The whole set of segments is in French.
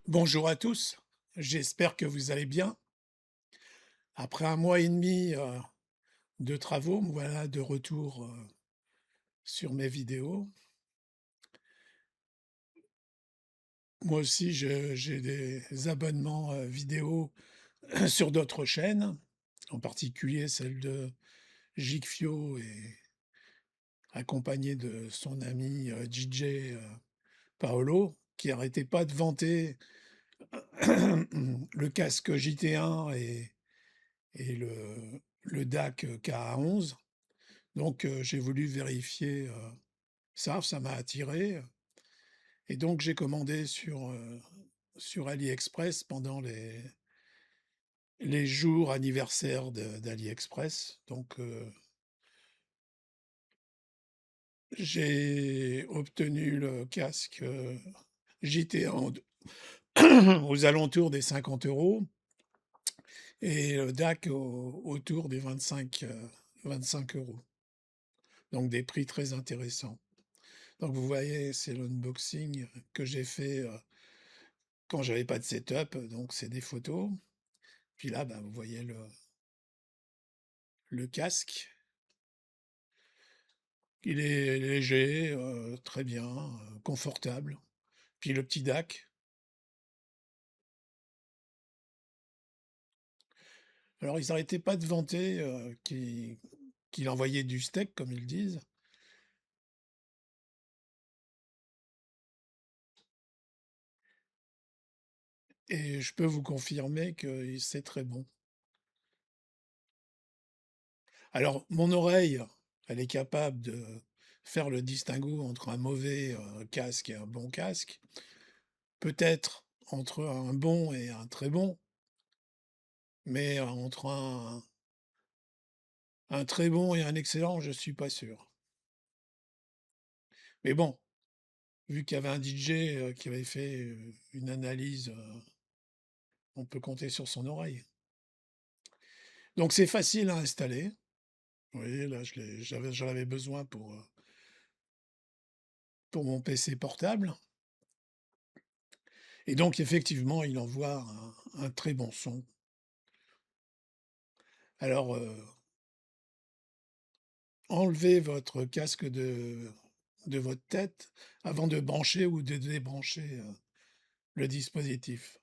Bonjour à tous, j'espère que vous allez bien. Après un mois et demi de travaux, me voilà de retour sur mes vidéos. Moi aussi, j'ai des abonnements vidéo sur d'autres chaînes, en particulier celle de Gigfio et accompagné de son ami DJ Paolo, qui arrêtait pas de vanter le casque JT1 et le DAC KA11. Donc, j'ai voulu vérifier, ça m'a attiré, et donc j'ai commandé sur AliExpress pendant les jours anniversaires d'AliExpress. Donc, j'ai obtenu le casque, JT en aux alentours des 50 € et le DAC autour des 25 €. Donc des prix très intéressants. Donc vous voyez, c'est l'unboxing que j'ai fait, quand j'avais pas de setup, donc c'est des photos. Puis là, bah, vous voyez le casque. Il est léger, très bien, confortable. Puis le petit DAC. Alors ils arrêtaient pas de vanter, qu'il envoyait du steak, comme ils disent, et je peux vous confirmer que c'est très bon. Alors mon oreille, elle est capable de faire le distinguo entre un mauvais, casque et un bon casque. Peut-être entre un bon et un très bon, mais entre un très bon et un excellent, je suis pas sûr. Mais bon, vu qu'il y avait un DJ, qui avait fait, une analyse, on peut compter sur son oreille. Donc c'est facile à installer. Vous voyez là, j'en avais besoin pour mon PC portable, et donc effectivement, il envoie un très bon son. Alors, enlevez votre casque de votre tête avant de brancher ou de débrancher, le dispositif.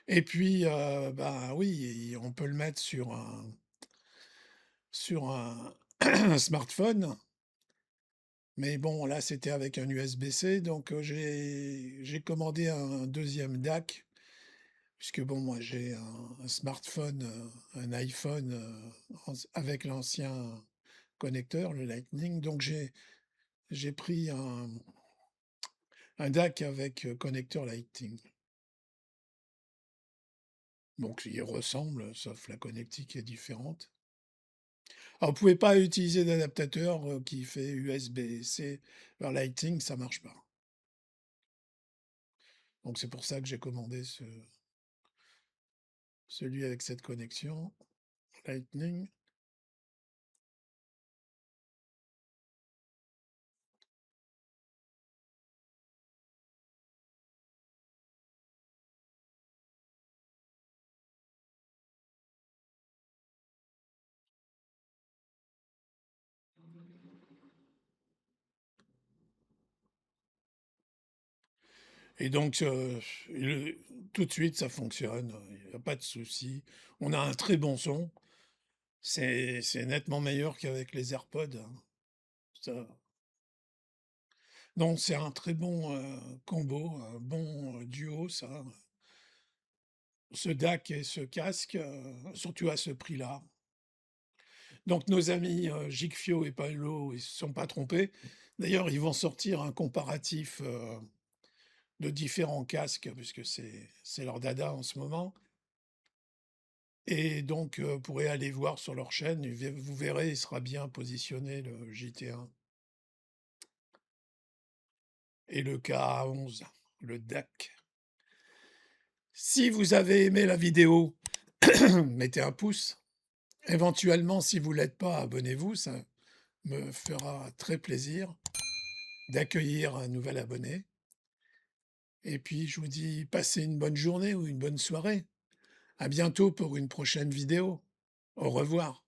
Et puis, bah, oui, on peut le mettre sur un un smartphone, mais bon, là, c'était avec un USB-C, donc j'ai commandé un deuxième DAC, puisque bon, moi, j'ai un smartphone, un iPhone, avec l'ancien connecteur, le Lightning, donc j'ai pris un DAC avec, connecteur Lightning. Donc il ressemble, sauf la connectique est différente. Alors vous pouvez pas utiliser d'adaptateur, qui fait USB-C vers Lightning, ça marche pas. Donc c'est pour ça que j'ai commandé celui avec cette connexion Lightning. Et donc, le tout de suite ça fonctionne, il y a pas de souci. On a un très bon son, c'est nettement meilleur qu'avec les AirPods, hein. Ça Donc c'est un très bon, combo, un bon, duo ça, ce DAC et ce casque, surtout à ce prix-là. Donc nos amis, Gigfio et Paolo, ils se sont pas trompés. D'ailleurs, ils vont sortir un comparatif, de différents casques puisque c'est leur dada en ce moment, et donc vous pourrez aller voir sur leur chaîne et vous verrez, il sera bien positionné le JT1 et le KA11, le DAC. Si vous avez aimé la vidéo, mettez un pouce. Éventuellement, si vous l'êtes pas, abonnez-vous, ça me fera très plaisir d'accueillir un nouvel abonné et puis je vous dis passez une bonne journée ou une bonne soirée. À bientôt pour une prochaine vidéo. Au revoir.